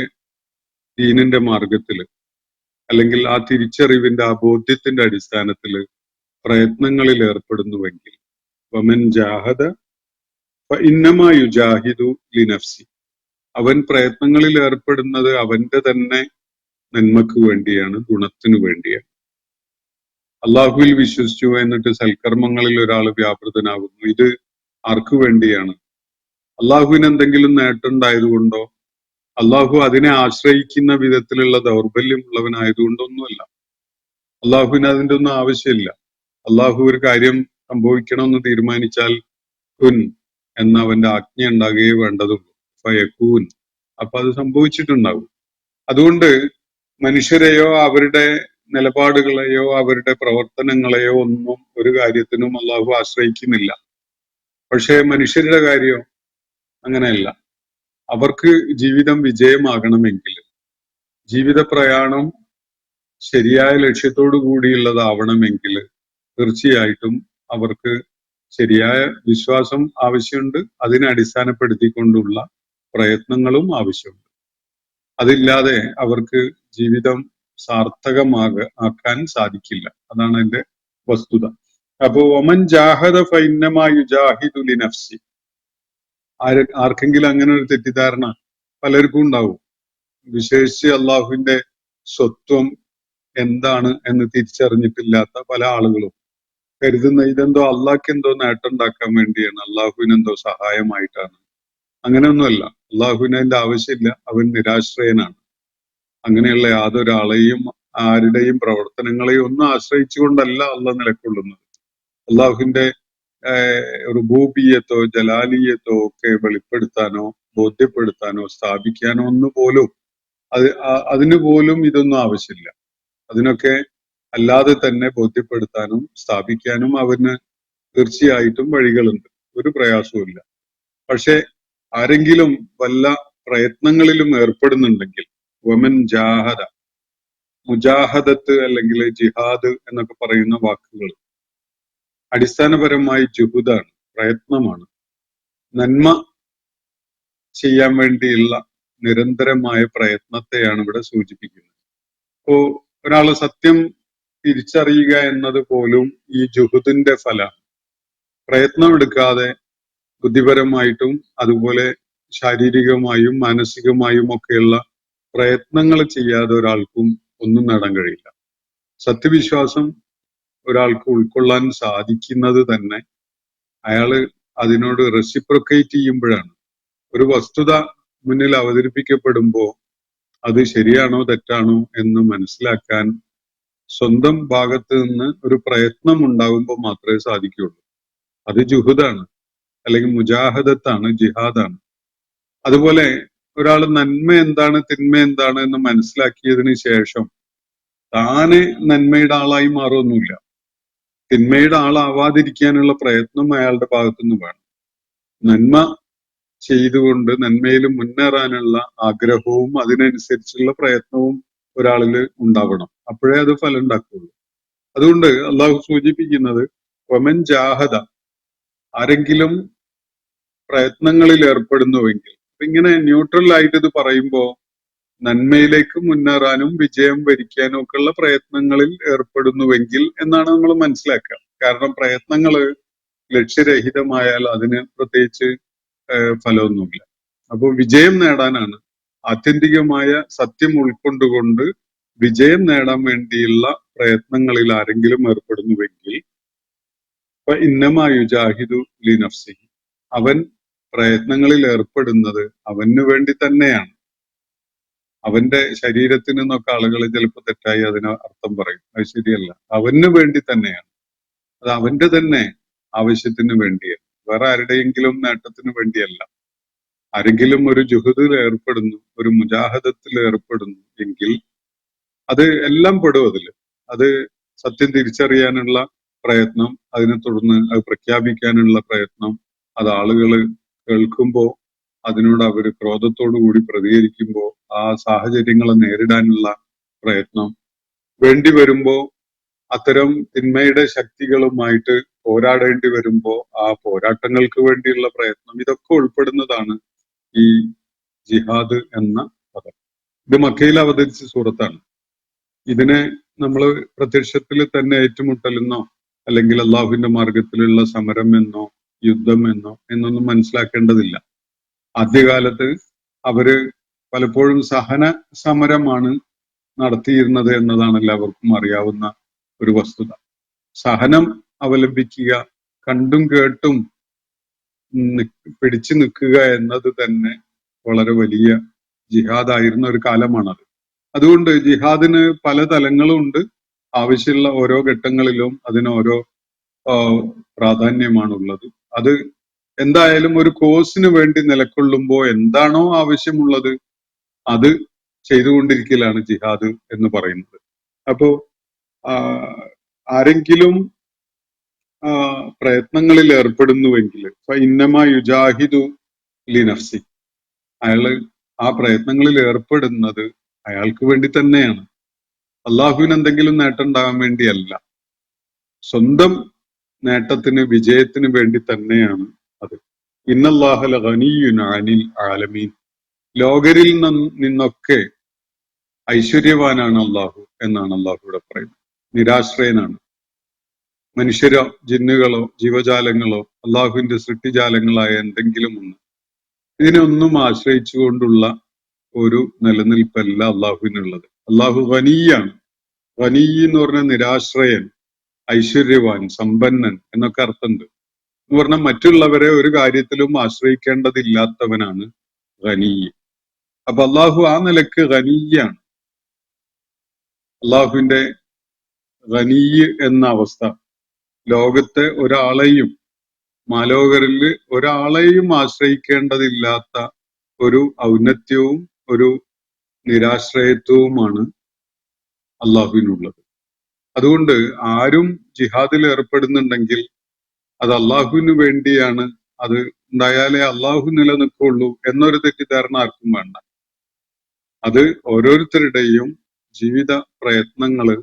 ദീനിന്റെ മാർഗത്തില്, അല്ലെങ്കിൽ ആ തിരിച്ചറിവിന്റെ, ആ ബോധ്യത്തിന്റെ അടിസ്ഥാനത്തില് പ്രയത്നങ്ങളിൽ ഏർപ്പെടുന്നുവെങ്കിൽ, വമൻ ജാഹദ ഫഇന്നമാ യുജാഹിദു ലിനഫ്സി, അവൻ പ്രയത്നങ്ങളിൽ ഏർപ്പെടുന്നത് അവന്റെ തന്നെ നന്മക്ക് വേണ്ടിയാണ്, ഗുണത്തിനു വേണ്ടിയാണ്. അള്ളാഹുവിൽ വിശ്വസിച്ചു എന്നിട്ട് സൽക്കർമ്മങ്ങളിൽ ഒരാൾ വ്യാപൃതനാകുന്നു, ഇത് ആർക്കു വേണ്ടിയാണ്? അള്ളാഹുവിന് എന്തെങ്കിലും നേട്ടമുണ്ടായതുകൊണ്ടോ, അള്ളാഹു അതിനെ ആശ്രയിക്കുന്ന വിധത്തിലുള്ള ദൗർബല്യമുള്ളവനായതുകൊണ്ടൊന്നുമല്ല. അള്ളാഹുവിന് അതിൻ്റെ ഒന്നും ആവശ്യമില്ല. അള്ളാഹു ഒരു കാര്യം സംഭവിക്കണമെന്ന് തീരുമാനിച്ചാൽ കുൻ എന്ന അവന്റെ ആജ്ഞ ഉണ്ടാകുകയേ വേണ്ടതുള്ളൂ. ഫയക്കൂൻ, അപ്പൊ അത് സംഭവിച്ചിട്ടുണ്ടാകും. അതുകൊണ്ട് മനുഷ്യരെയോ അവരുടെ നിലപാടുകളെയോ അവരുടെ പ്രവർത്തനങ്ങളെയോ ഒന്നും ഒരു കാര്യത്തിനും അള്ളാഹു ആശ്രയിക്കുന്നില്ല. പക്ഷേ മനുഷ്യരുടെ കാര്യം അങ്ങനെയല്ല. അവർക്ക് ജീവിതം വിജയമാകണമെങ്കിൽ, ജീവിത പ്രയാണം ശരിയായ ലക്ഷ്യത്തോടു കൂടിയുള്ളതാവണമെങ്കിൽ തീർച്ചയായിട്ടും അവർക്ക് ശരിയായ വിശ്വാസം ആവശ്യമുണ്ട്. അതിനെ അടിസ്ഥാനപ്പെടുത്തിക്കൊണ്ടുള്ള പ്രയത്നങ്ങളും ആവശ്യമുണ്ട്. അതില്ലാതെ അവർക്ക് ജീവിതം സാർത്ഥകമാക്കാൻ സാധിക്കില്ല. അതാണ് അതിന്റെ വസ്തുത. അപ്പോ ഒമൻ ജാഹദ ഫഇന്നമാ യുജാഹിദു ലിനഫ്സി. ആർക്കെങ്കിലും അങ്ങനെ ഒരു തെറ്റിദ്ധാരണ പലർക്കും ഉണ്ടാവും. വിശേഷിച്ച് അള്ളാഹുവിന്റെ സ്വത്വം എന്താണ് എന്ന് തിരിച്ചറിഞ്ഞിട്ടില്ലാത്ത പല ആളുകളും കരുതുന്ന ഇതെന്തോ അള്ളാഹ്ക്ക് എന്തോ നേട്ടം ഉണ്ടാക്കാൻ വേണ്ടിയാണ്, അള്ളാഹുവിനെന്തോ സഹായമായിട്ടാണ് അങ്ങനെയൊന്നുമല്ല. അള്ളാഹുവിന് അതിന്റെ ആവശ്യമില്ല. അവൻ നിരാശ്രയനാണ്. അങ്ങനെയുള്ള യാതൊരാളെയും ആരുടെയും പ്രവർത്തനങ്ങളെയും ഒന്നും ആശ്രയിച്ചുകൊണ്ടല്ല അള്ളാഹ് നിലകൊള്ളുന്നത്. അള്ളാഹുവിന്റെ റുബൂബിയത്തോ ജലാലിയത്തോ ഒക്കെ വെളിപ്പെടുത്താനോ ബോധ്യപ്പെടുത്താനോ സ്ഥാപിക്കാനോ ഒന്നു പോലും അതിന് പോലും ഇതൊന്നും ആവശ്യമില്ല. അതിനൊക്കെ അല്ലാതെ തന്നെ ബോധ്യപ്പെടുത്താനും സ്ഥാപിക്കാനും അവന് തീർച്ചയായിട്ടും വഴികളുണ്ട്. ഒരു പ്രയാസവുമില്ല. പക്ഷെ ആരെങ്കിലും വല്ല പ്രയത്നങ്ങളിലും ഏർപ്പെടുന്നുണ്ടെങ്കിൽ വമൻ ജാഹദ, മുജാഹദത്ത് അല്ലെങ്കിൽ ജിഹാദ് എന്നൊക്കെ പറയുന്ന വാക്കുകൾ അടിസ്ഥാനപരമായി ജുഹുദാണ്, പ്രയത്നമാണ്. നന്മ ചെയ്യാൻ വേണ്ടിയുള്ള നിരന്തരമായ പ്രയത്നത്തെയാണ് ഇവിടെ സൂചിപ്പിക്കുന്നത്. ഇപ്പോ ഒരാള് സത്യം തിരിച്ചറിയുക എന്നത് പോലും ഈ ജുഹുദിന്റെ ഫലമാണ്. പ്രയത്നം എടുക്കാതെ ബുദ്ധിപരമായിട്ടും അതുപോലെ ശാരീരികമായും മാനസികമായും ഒക്കെയുള്ള പ്രയത്നങ്ങൾ ചെയ്യാതെ ഒരാൾക്കും ഒന്നും നേടാൻ കഴിയില്ല. സത്യവിശ്വാസം ഒരാൾക്ക് ഉൾക്കൊള്ളാൻ സാധിക്കുന്നത് തന്നെ അയാള് അതിനോട് റെസിപ്രൊക്കേറ്റ് ചെയ്യുമ്പോഴാണ്. ഒരു വസ്തുത മുന്നിൽ അവതരിപ്പിക്കപ്പെടുമ്പോൾ അത് ശരിയാണോ തെറ്റാണോ എന്ന് മനസ്സിലാക്കാൻ സ്വന്തം ഭാഗത്ത് നിന്ന് ഒരു പ്രയത്നം ഉണ്ടാകുമ്പോൾ മാത്രമേ സാധിക്കുകയുള്ളൂ. അത് ജുഹുദാണ്, അല്ലെങ്കിൽ മുജാഹദത്താണ്, ജിഹാദാണ്. അതുപോലെ ഒരാൾ നന്മ എന്താണ് തിന്മ എന്താണ് എന്ന് മനസ്സിലാക്കിയതിന് ശേഷം താനെ നന്മയുടെ ആളായി മാറുമൊന്നുമില്ല. തിന്മയുടെ ആളാവാതിരിക്കാനുള്ള പ്രയത്നം അയാളുടെ ഭാഗത്തുനിന്ന് വേണം. നന്മ ചെയ്തുകൊണ്ട് നന്മയിൽ മുന്നേറാനുള്ള ആഗ്രഹവും അതിനനുസരിച്ചുള്ള പ്രയത്നവും ഒരാളിൽ ഉണ്ടാവണം. അപ്പോഴേ അത് ഫലം ഉണ്ടാക്കുകയുള്ളൂ. അതുകൊണ്ട് അള്ളാഹു സൂചിപ്പിക്കുന്നത് വമൻ ജാഹദ, ആരെങ്കിലും പ്രയത്നങ്ങളിൽ ഏർപ്പെടുന്നുവെങ്കിൽ. ഇങ്ങനെ ന്യൂട്രൽ ആയിട്ട് ഇത് പറയുമ്പോൾ നന്മയിലേക്ക് മുന്നേറാനും വിജയം വരിക്കാനും ഒക്കെയുള്ള പ്രയത്നങ്ങളിൽ ഏർപ്പെടുന്നുവെങ്കിൽ എന്നാണ് നമ്മൾ മനസ്സിലാക്കുക. കാരണം പ്രയത്നങ്ങള് ലക്ഷ്യരഹിതമായാൽ അതിന് പ്രത്യേകിച്ച് ഫലമൊന്നുമില്ല. അപ്പോൾ വിജയം നേടാനാണ്, ആത്യന്തികമായ സത്യം ഉൾക്കൊണ്ടുകൊണ്ട് വിജയം നേടാൻ വേണ്ടിയുള്ള പ്രയത്നങ്ങളിൽ ആരെങ്കിലും ഏർപ്പെടുന്നുവെങ്കിൽ ഇന്നമാ യുജാഹിദു ലി നഫ്സിഹി, അവൻ പ്രയത്നങ്ങളിൽ ഏർപ്പെടുന്നത് അവന് വേണ്ടി തന്നെയാണ്. അവന്റെ ശരീരത്തിന് എന്നൊക്കെ ആളുകൾ ചിലപ്പോൾ തെറ്റായി അതിന് അർത്ഥം പറയും. അത് ശരിയല്ല. അവന് വേണ്ടി തന്നെയാണ്. അത് അവന്റെ തന്നെ ആവശ്യത്തിന് വേണ്ടിയാണ്, വേറെ ആരുടെയെങ്കിലും നേട്ടത്തിന് വേണ്ടിയല്ല. ആരെങ്കിലും ഒരു ജുഹദിൽ ഏർപ്പെടുന്നു, ഒരു മുജാഹദത്തിൽ ഏർപ്പെടുന്നു എങ്കിൽ അത് എല്ലാം പെടും അതിൽ. അത് സത്യം തിരിച്ചറിയാനുള്ള പ്രയത്നം, അതിനെ തുടർന്ന് അത് പ്രഖ്യാപിക്കാനുള്ള പ്രയത്നം, അത് ആളുകൾ കേൾക്കുമ്പോൾ അതിനോട് അവർ ക്രോധത്തോടു കൂടി പ്രതികരിക്കുമ്പോൾ ആ സാഹചര്യങ്ങളെ നേരിടാനുള്ള പ്രയത്നം, വേണ്ടി വരുമ്പോൾ അത്തരം തിന്മയുടെ ശക്തികളുമായിട്ട് പോരാടേണ്ടി വരുമ്പോൾ ആ പോരാട്ടങ്ങൾക്ക് വേണ്ടിയുള്ള പ്രയത്നം, ഇതൊക്കെ ഉൾപ്പെടുന്നതാണ് ഈ ജിഹാദ് എന്ന പദം. ഇത് മക്കയിൽ അവതരിച്ച സൂറത്താണ്. ഇതിനെ നമ്മൾ പ്രത്യക്ഷത്തിൽ തന്നെ ഏറ്റുമുട്ടലെന്നോ അല്ലെങ്കിൽ അള്ളാഹുവിന്റെ മാർഗത്തിലുള്ള സമരം എന്നോ യുദ്ധം എന്നൊന്നും മനസ്സിലാക്കേണ്ടതില്ല. ആദ്യകാലത്ത് അവര് പലപ്പോഴും സഹന സമരമാണ് നടത്തിയിരുന്നത് എന്നതാണ് എല്ലാവർക്കും അറിയാവുന്ന ഒരു വസ്തുത. സഹനം അവലംബിക്കുക, കണ്ടും കേട്ടും പിടിച്ചു നിൽക്കുക എന്നത് തന്നെ വളരെ വലിയ ജിഹാദായിരുന്ന ഒരു കാലമാണത്. അതുകൊണ്ട് ജിഹാദിന് പല തലങ്ങളും ഉണ്ട്. ആവശ്യമുള്ള ഓരോ ഘട്ടങ്ങളിലും അതിന് ഓരോ പ്രാധാന്യമാണുള്ളത്. അത് എന്തായാലും ഒരു കോഴ്സിന് വേണ്ടി നിലകൊള്ളുമ്പോൾ എന്താണോ ആവശ്യമുള്ളത് അത് ചെയ്തുകൊണ്ടിരിക്കലാണ് ജിഹാദ് എന്ന് പറയുന്നത്. അപ്പോ ആരെങ്കിലും പ്രയത്നങ്ങളിൽ ഏർപ്പെടുന്നുവെങ്കിൽ ഇന്നമാ യുജാഹിദു ലി നഫ്സി, അയാള് ആ പ്രയത്നങ്ങളിൽ ഏർപ്പെടുന്നത് അയാൾക്ക് വേണ്ടി തന്നെയാണ്. അള്ളാഹുവിന് എന്തെങ്കിലും നേട്ടം ഉണ്ടാകാൻ വേണ്ടിയല്ല, സ്വന്തം നേട്ടത്തിന് വിജയത്തിന് വേണ്ടി തന്നെയാണ് അത്. ഇന്നല്ലാഹ ലഗനിയ്യുൻ അനിൽ ആലമീൻ, ലോകരിൽ നിന്നൊക്കെ ഐശ്വര്യവാനാണ് അള്ളാഹു എന്നാണ് അള്ളാഹു ഇവിടെ പറയുന്നത്. നിരാശ്രയനാണ്. മനുഷ്യരോ ജിന്നുകളോ ജീവജാലങ്ങളോ അള്ളാഹുവിന്റെ സൃഷ്ടിജാലങ്ങളായ എന്തെങ്കിലും ഒന്ന്, ഇതിനൊന്നും ആശ്രയിച്ചുകൊണ്ടുള്ള ഒരു നിലനിൽപ്പല്ല അള്ളാഹുവിനുള്ളത്. അള്ളാഹു ഖനിയാണ്. ഖനി എന്ന് പറഞ്ഞ നിരാശ്രയൻ, ഐശ്വര്യവാൻ, സമ്പന്നൻ എന്നൊക്കെ അർത്ഥമുണ്ട്. എന്ന് പറഞ്ഞാൽ മറ്റുള്ളവരെ ഒരു കാര്യത്തിലും ആശ്രയിക്കേണ്ടതില്ലാത്തവനാണ് ഖനിയ്യ്. അപ്പൊ അള്ളാഹു ആ നിലക്ക് ഖനിയ്യാണ്. അള്ളാഹുവിന്റെ ഖനിയ്യ് എന്ന അവസ്ഥ ലോകത്തെ ഒരാളെയും മാലോകരിൽ ഒരാളെയും ആശ്രയിക്കേണ്ടതില്ലാത്ത ഒരു ഔന്നത്യവും ഒരു നിരാശ്രയത്വവുമാണ് അള്ളാഹുവിനുള്ളത്. അതുകൊണ്ട് ആരും ജിഹാദിൽ ഏർപ്പെടുന്നുണ്ടെങ്കിൽ അത് അള്ളാഹുവിന് വേണ്ടിയാണ്, അത് ഉണ്ടായാലേ അള്ളാഹു നിലനിൽക്കുള്ളൂ എന്നൊരു തെറ്റിദ്ധാരണ ആർക്കും വേണ്ട. അത് ഓരോരുത്തരുടെയും ജീവിത പ്രയത്നങ്ങള്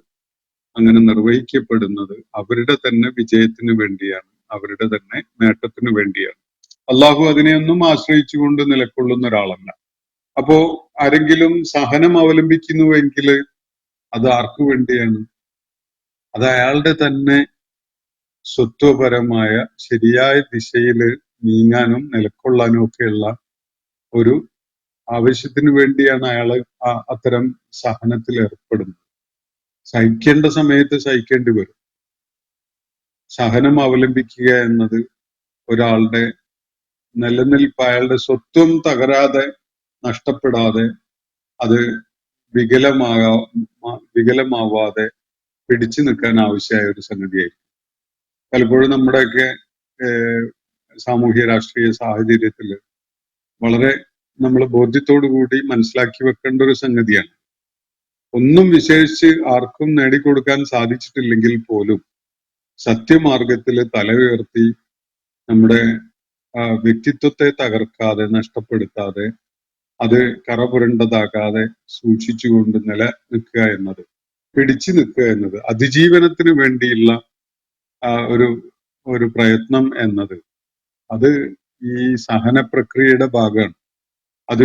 അങ്ങനെ നിർവഹിക്കപ്പെടുന്നത് അവരുടെ തന്നെ വിജയത്തിന് വേണ്ടിയാണ്, അവരുടെ തന്നെ നേട്ടത്തിന് വേണ്ടിയാണ്. അള്ളാഹു അതിനെയൊന്നും ആശ്രയിച്ചുകൊണ്ട് നിലകൊള്ളുന്ന ഒരാളല്ല. അപ്പോ ആരെങ്കിലും സഹനം അവലംബിക്കുന്നുവെങ്കിൽ അത് ആർക്കു വേണ്ടിയാണ്? അത് അയാളുടെ തന്നെ സ്വത്വപരമായ ശരിയായ ദിശയിൽ നീങ്ങാനും നിലക്കൊള്ളാനും ഒക്കെയുള്ള ഒരു ആവശ്യത്തിന് വേണ്ടിയാണ് അയാള് അത്തരം സഹനത്തിൽ ഏർപ്പെടുന്നത്. സഹിക്കേണ്ട സമയത്ത് സഹിക്കേണ്ടി വരും. സഹനം അവലംബിക്കുക എന്നത് ഒരാളുടെ നിലനിൽപ്പ്, അയാളുടെ സ്വത്വം തകരാതെ നഷ്ടപ്പെടാതെ അത് വികലമാവാതെ പിടിച്ചു നിൽക്കാൻ ആവശ്യമായ ഒരു സംഗതിയായിരിക്കും. പലപ്പോഴും നമ്മുടെയൊക്കെ സാമൂഹ്യ രാഷ്ട്രീയ സാഹചര്യത്തിൽ വളരെ നമ്മൾ ബോധ്യത്തോടു കൂടി മനസ്സിലാക്കി വെക്കേണ്ട ഒരു സംഗതിയാണ്. ഒന്നും വിശേഷിച്ച് ആർക്കും നേടിക്കൊടുക്കാൻ സാധിച്ചിട്ടില്ലെങ്കിൽ പോലും സത്യമാർഗത്തിൽ തല ഉയർത്തി നമ്മുടെ വ്യക്തിത്വത്തെ തകർക്കാതെ നഷ്ടപ്പെടുത്താതെ അത് കറപുരണ്ടതാകാതെ സൂക്ഷിച്ചുകൊണ്ട് നിലനിൽക്കുക എന്നത്, പിടിച്ചു നിൽക്കുക എന്നത്, അതിജീവനത്തിന് വേണ്ടിയുള്ള ഒരു പ്രയത്നം എന്നത് അത് ഈ സഹന പ്രക്രിയയുടെ ഭാഗമാണ്. അത്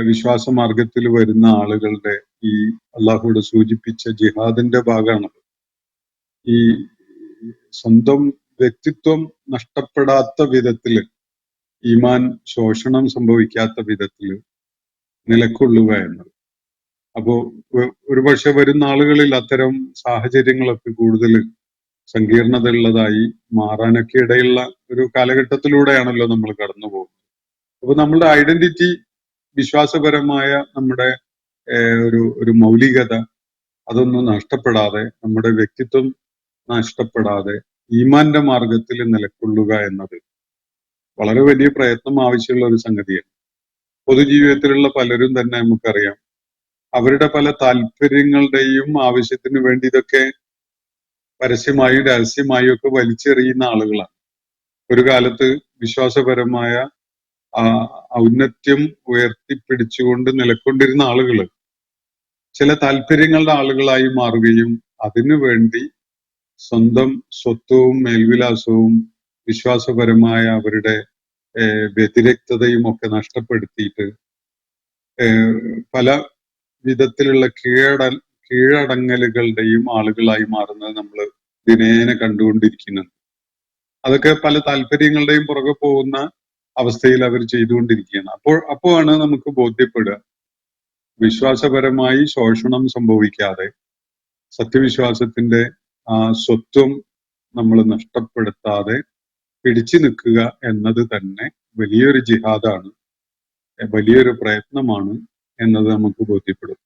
വിശ്വാസമാർഗത്തിൽ വരുന്ന ആളുകളുടെ ഈ അള്ളാഹുവിടെ സൂചിപ്പിച്ച ജിഹാദിന്റെ ഭാഗമാണത്. ഈ സ്വന്തം വ്യക്തിത്വം നഷ്ടപ്പെടാത്ത വിധത്തില്, ഈമാൻ ശോഷണം സംഭവിക്കാത്ത വിധത്തില് നിലക്കൊള്ളുക എന്നത്. അപ്പോ ഒരുപക്ഷെ വരുന്ന ആളുകളിൽ അത്തരം സാഹചര്യങ്ങളൊക്കെ കൂടുതൽ സങ്കീർണത ഉള്ളതായി മാറാനൊക്കെ ഇടയുള്ള ഒരു കാലഘട്ടത്തിലൂടെയാണല്ലോ നമ്മൾ കടന്നു പോകുന്നത്. അപ്പൊ നമ്മളുടെ ഐഡന്റിറ്റി, വിശ്വാസപരമായ നമ്മുടെ ഒരു മൗലികത അതൊന്നും നഷ്ടപ്പെടാതെ, നമ്മുടെ വ്യക്തിത്വം നഷ്ടപ്പെടാതെ ഈമാന്റെ മാർഗത്തിൽ നിലക്കൊള്ളുക എന്നത് വളരെ വലിയ പ്രയത്നം ആവശ്യമുള്ള ഒരു സംഗതിയാണ്. പൊതുജീവിതത്തിലുള്ള പലരും തന്നെ നമുക്കറിയാം, അവരുടെ പല താല്പര്യങ്ങളുടെയും ആവശ്യത്തിന് വേണ്ടി ഇതൊക്കെ പരസ്യമായും രഹസ്യമായും ഒക്കെ വലിച്ചെറിയുന്ന ആളുകളാണ്. ഒരു കാലത്ത് വിശ്വാസപരമായ ഔന്നത്യം ഉയർത്തിപ്പിടിച്ചുകൊണ്ട് നിലക്കൊണ്ടിരുന്ന ആളുകൾ ചില താല്പര്യങ്ങളുടെ ആളുകളായി മാറുകയും അതിനു വേണ്ടി സ്വന്തം സ്വത്വവും മേൽവിലാസവും വിശ്വാസപരമായ അവരുടെ വ്യതിരക്തതയും ഒക്കെ നഷ്ടപ്പെടുത്തിയിട്ട് പല വിധത്തിലുള്ള കീഴടങ്ങലുകളുടെയും ആളുകളായി മാറുന്നത് നമ്മൾ ദിനേന കണ്ടുകൊണ്ടിരിക്കുന്നുണ്ട്. അതൊക്കെ പല താല്പര്യങ്ങളുടെയും പുറകെ പോകുന്ന അവസ്ഥയിൽ അവർ ചെയ്തുകൊണ്ടിരിക്കുകയാണ്. അപ്പോഴാണ് നമുക്ക് ബോധ്യപ്പെടുക, വിശ്വാസപരമായി ശോഷണം സംഭവിക്കാതെ സത്യവിശ്വാസത്തിന്റെ ആ സ്വത്വം നമ്മൾ നഷ്ടപ്പെടുത്താതെ പിടിച്ചു നിൽക്കുക എന്നത് തന്നെ വലിയൊരു ജിഹാദാണ്, വലിയൊരു പ്രയത്നമാണ് എന്നത് നമുക്ക് ബോധ്യപ്പെടും.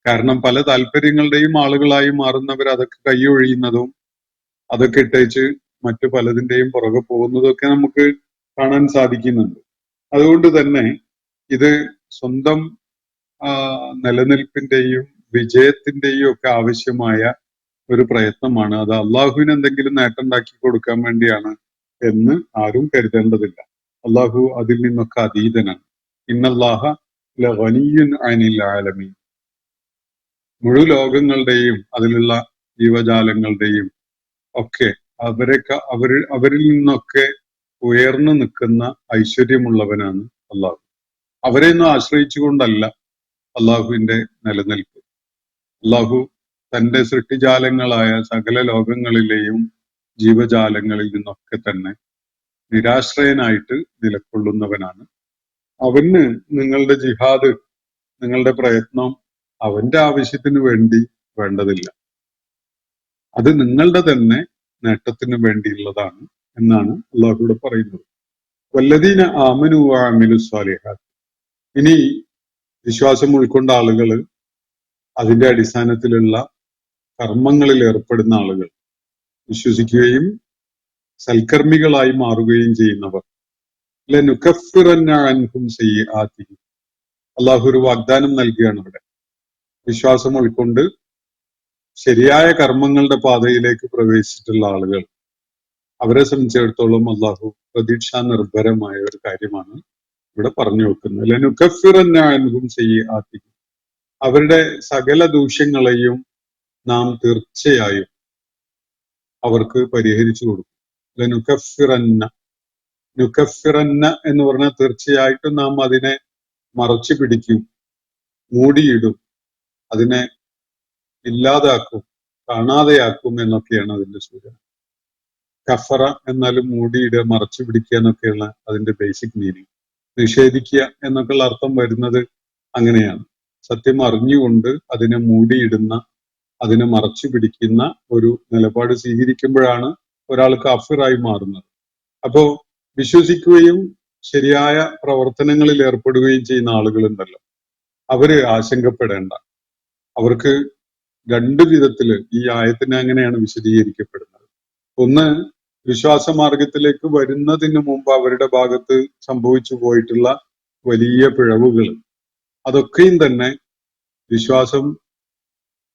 കാരണം പല താല്പര്യങ്ങളുടെയും ആളുകളായി മാറുന്നവർ അതൊക്കെ കൈയൊഴിയുന്നതും അതൊക്കെ ഇട്ടേച്ച് മറ്റു പലതിന്റെയും പുറകെ പോകുന്നതും ഒക്കെ നമുക്ക് കാണാൻ സാധിക്കുന്നുണ്ട്. അതുകൊണ്ട് തന്നെ ഇത് സ്വന്തം നിലനിൽപ്പിന്റെയും വിജയത്തിന്റെയും ഒക്കെ ആവശ്യമായ ഒരു പ്രയത്നമാണ്. അത് അള്ളാഹുവിന് എന്തെങ്കിലും നേട്ടം ഉണ്ടാക്കി കൊടുക്കാൻ വേണ്ടിയാണ് എന്ന് ആരും കരുതേണ്ടതില്ല. അള്ളാഹു അതിൽ നിന്നൊക്കെ അതീതനാണ്. ഇന്നല്ലാഹ ലഗനിയ്യുൻ അനിൽ ആലമീൻ. മുഴു ലോകങ്ങളുടെയും അതിലുള്ള ജീവജാലങ്ങളുടെയും ഒക്കെ അവരിൽ നിന്നൊക്കെ ഉയർന്നു നിൽക്കുന്ന ഐശ്വര്യമുള്ളവനാണ് അള്ളാഹു. അവരെയൊന്നും ആശ്രയിച്ചുകൊണ്ടല്ല അള്ളാഹുവിന്റെ നിലനിൽപ്പ്. അള്ളാഹു തന്റെ സൃഷ്ടിജാലങ്ങളായ സകല ലോകങ്ങളിലെയും ജീവജാലങ്ങളിൽ നിന്നൊക്കെ തന്നെ നിരാശ്രയനായിട്ട് നിലകൊള്ളുന്നവനാണ്. അവന് നിങ്ങളുടെ ജിഹാദ്, നിങ്ങളുടെ പ്രയത്നം അവന്റെ ആവശ്യത്തിന് വേണ്ടി വേണ്ടതില്ല. അത് നിങ്ങളുടെ തന്നെ നേട്ടത്തിന് വേണ്ടിയുള്ളതാണ് എന്നാണ് അള്ളാഹുവിടെ പറയുന്നത്. വല്ലദീന ആമനു വഅമിലു സ്വാലിഹാത്ത്. ഇനി വിശ്വാസം ഉൾക്കൊണ്ട ആളുകൾ, അതിന്റെ അടിസ്ഥാനത്തിലുള്ള കർമ്മങ്ങളിൽ ഏർപ്പെടുന്ന ആളുകൾ, വിശ്വസിക്കുകയും സൽക്കർമ്മികളായി മാറുകയും ചെയ്യുന്നവർ, ലനുകഫിറന്ന അൻഹും സയ്യിആതിഹിം. അള്ളാഹു ഒരു വാഗ്ദാനം നൽകുകയാണ് ഇവിടെ. വിശ്വാസം ഉൾക്കൊണ്ട് ശരിയായ കർമ്മങ്ങളുടെ പാതയിലേക്ക് പ്രവേശിച്ചിട്ടുള്ള ആളുകൾ, അവരെ സംബന്ധിച്ചിടത്തോളം അള്ളാഹു പ്രതീക്ഷാ നിർഭരമായ ഒരു കാര്യമാണ് ഇവിടെ പറഞ്ഞു വെക്കുന്നത്. ലനുകഫിറന്ന അൻഹും സയ്യിആതിഹിം. അവരുടെ സകല ദൂഷ്യങ്ങളെയും നാം തീർച്ചയായും അവർക്ക് പരിഹരിച്ചു കൊടുക്കും. ലനുകഫിറന്ന, നുകഫിറന്ന എന്ന് പറഞ്ഞാൽ തീർച്ചയായിട്ടും നാം അതിനെ മറച്ചു പിടിക്കും, മൂടിയിടും, അതിനെ ഇല്ലാതാക്കും, കാണാതെയാക്കും എന്നൊക്കെയാണ് അതിന്റെ സൂചന. കഫറ എന്നാലും മൂടിയിടുക, മറച്ചു പിടിക്കുക എന്നൊക്കെയുള്ള അതിന്റെ ബേസിക് മീനിങ്. നിഷേധിക്കുക എന്നൊക്കെയുള്ള അർത്ഥം വരുന്നത് അങ്ങനെയാണ്. സത്യം അറിഞ്ഞുകൊണ്ട് അതിനെ മൂടിയിടുന്ന, അതിനെ മറച്ചു പിടിക്കുന്ന ഒരു നിലപാട് സ്വീകരിക്കുമ്പോഴാണ് ഒരാൾ കാഫിറായി മാറുന്നത്. അപ്പോ വിശ്വസിക്കുകയും ശരിയായ പ്രവർത്തനങ്ങളിൽ ഏർപ്പെടുകയും ചെയ്യുന്ന ആളുകളുണ്ടല്ലോ, അവര് ആശങ്കപ്പെടേണ്ട. അവർക്ക് രണ്ടു വിധത്തില് ഈ ആയത്തിനെ അങ്ങനെയാണ് വിശദീകരിക്കപ്പെടുന്നത്. ഒന്ന്, വിശ്വാസമാർഗത്തിലേക്ക് വരുന്നതിന് മുമ്പ് അവരുടെ ഭാഗത്ത് സംഭവിച്ചു പോയിട്ടുള്ള വലിയ പിഴവുകൾ, അതൊക്കെയും തന്നെ വിശ്വാസം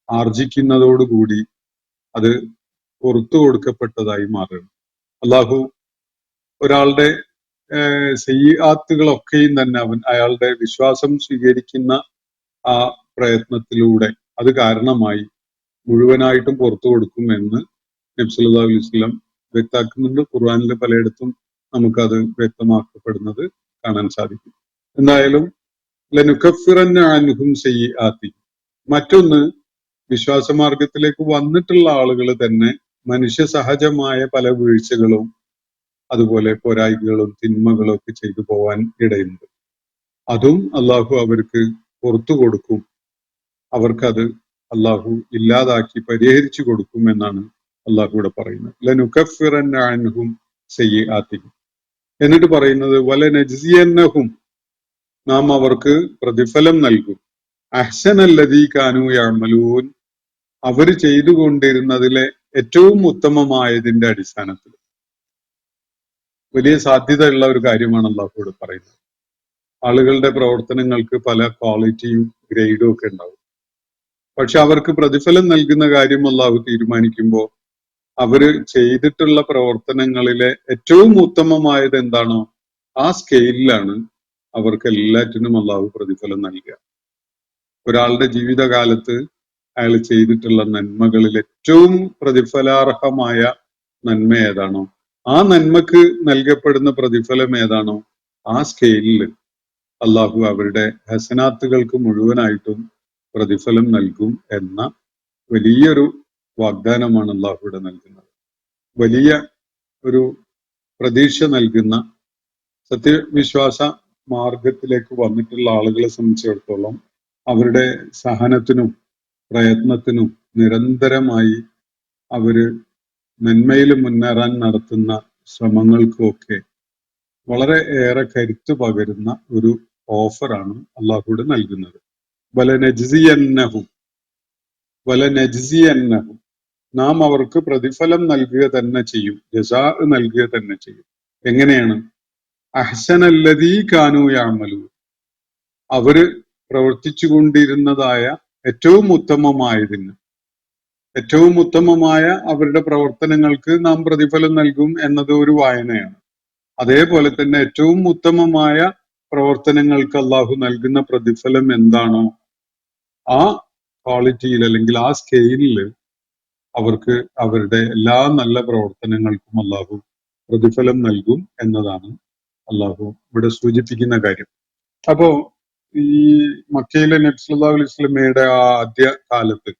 ആർജിക്കുന്നതോടുകൂടി അത് പുറത്തു കൊടുക്കപ്പെട്ടതായി മാറുകയാണ്. അള്ളാഹു ഒരാളുടെ സയ്യിആത്തുകളൊക്കെയും തന്നെ അയാളുടെ വിശ്വാസം സ്വീകരിക്കുന്ന ആ പ്രയത്നത്തിലൂടെ അത് കാരണമായി മുഴുവനായിട്ടും പുറത്തു കൊടുക്കുമെന്ന് നബി സല്ലല്ലാഹു അലൈഹി വസല്ലം വ്യക്തമാക്കുന്നുണ്ട്. ഖുർആനിലെ പലയിടത്തും നമുക്കത് വ്യക്തമാക്കപ്പെടുന്നത് കാണാൻ സാധിക്കും. എന്തായാലും ലനുകഫിറന്ന അൻഹും സയ്യിആതിഹിം. മറ്റൊന്ന്, വിശ്വാസമാർഗത്തിലേക്ക് വന്നിട്ടുള്ള ആളുകൾ തന്നെ മനുഷ്യ സഹജമായ പല വീഴ്ചകളും അതുപോലെ പോരായ്മകളും തിന്മകളും ഒക്കെ ചെയ്തു പോവാൻ ഇടയുണ്ട്. അതും അള്ളാഹു അവർക്ക് പുറത്തു കൊടുക്കും, അവർക്കത് അള്ളാഹു ഇല്ലാതാക്കി പരിഹരിച്ചു കൊടുക്കും എന്നാണ് അള്ളാഹു ഇവിടെ പറയുന്നത്. ലനുകഫിറന്ന അൻഹും സയ്യിആതിഹിം. എന്നിട്ട് പറയുന്നത് വലനജ്സിയന്നഹും, നാം അവർക്ക് പ്രതിഫലം നൽകും, അഹ്സനല്ലദീ കാനൂ യഅമലൂൻ, അവർ ചെയ്തുകൊണ്ടിരുന്നതിലെ ഏറ്റവും ഉത്തമമായതിന്റെ അടിസ്ഥാനത്തിൽ. വലിയ സാധ്യതയുള്ള ഒരു കാര്യമാണ് അള്ളാഹുവോട് പറയുന്നത്. ആളുകളുടെ പ്രവർത്തനങ്ങൾക്ക് പല ക്വാളിറ്റിയും ഗ്രേഡും ഒക്കെ ഉണ്ടാവും. പക്ഷെ അവർക്ക് പ്രതിഫലം നൽകുന്ന കാര്യം അള്ളാഹു തീരുമാനിക്കുമ്പോൾ അവര് ചെയ്തിട്ടുള്ള പ്രവർത്തനങ്ങളിലെ ഏറ്റവും ഉത്തമമായത് എന്താണോ ആ സ്കെയിലിലാണ് അവർക്ക് എല്ലാറ്റിനും അള്ളാഹു പ്രതിഫലം നൽകുക. ഒരാളുടെ ജീവിതകാലത്ത് അയാൾ ചെയ്തിട്ടുള്ള നന്മകളിൽ ഏറ്റവും പ്രതിഫലാർഹമായ നന്മ ഏതാണോ, ആ നന്മക്ക് നൽകപ്പെടുന്ന പ്രതിഫലം ഏതാണോ, ആ സ്കെയിലിൽ അള്ളാഹു അവരുടെ ഹസനാത്തുകൾക്ക് മുഴുവനായിട്ടും പ്രതിഫലം നൽകും എന്ന വലിയൊരു വാഗ്ദാനമാണ് അള്ളാഹു ഇവിടെ നൽകുന്നത്. വലിയ ഒരു പ്രതീക്ഷ നൽകുന്ന, സത്യവിശ്വാസ മാർഗത്തിലേക്ക് വന്നിട്ടുള്ള ആളുകളെ സംബന്ധിച്ചിടത്തോളം അവരുടെ സഹനത്തിനും പ്രയത്നത്തിനും നിരന്തരമായി അവര് നന്മയിൽ മുന്നേറാൻ നടത്തുന്ന ശ്രമങ്ങൾക്കുമൊക്കെ വളരെ ഏറെ കരുത്ത് പകരുന്ന ഒരു ഓഫറാണ് അള്ളാഹുവിടെ നൽകുന്നത്. വലനജ്സിയന്നഹും, വലനജ്സിയന്നഹും, നാം അവർക്ക് പ്രതിഫലം നൽകുക തന്നെ ചെയ്യും, ജസാ നൽകുക തന്നെ ചെയ്യും. എങ്ങനെയാണ്? അഹ്സനല്ലദീ കാനൂ യഅമലൂൻ, അവര് പ്രവർത്തിച്ചു കൊണ്ടിരുന്നതായ ഏറ്റവും ഉത്തമമായതിന്, ഏറ്റവും ഉത്തമമായ അവരുടെ പ്രവർത്തനങ്ങൾക്ക് നാം പ്രതിഫലം നൽകും എന്നത് ഒരു വായനയാണ്. അതേപോലെ തന്നെ ഏറ്റവും ഉത്തമമായ പ്രവർത്തനങ്ങൾക്ക് അള്ളാഹു നൽകുന്ന പ്രതിഫലം എന്താണോ ആ ക്വാളിറ്റിയിൽ അല്ലെങ്കിൽ ആ സ്കെയിലിൽ അവർക്ക് അവരുടെ എല്ലാ നല്ല പ്രവർത്തനങ്ങൾക്കും അള്ളാഹു പ്രതിഫലം നൽകും എന്നതാണ് അള്ളാഹു ഇവിടെ സൂചിപ്പിക്കുന്ന കാര്യം. അപ്പോ ഈ മക്കയിലെ നബി സല്ലല്ലാഹു അലൈഹി വസല്ലമയുടെ ആ ആദ്യ കാലത്ത്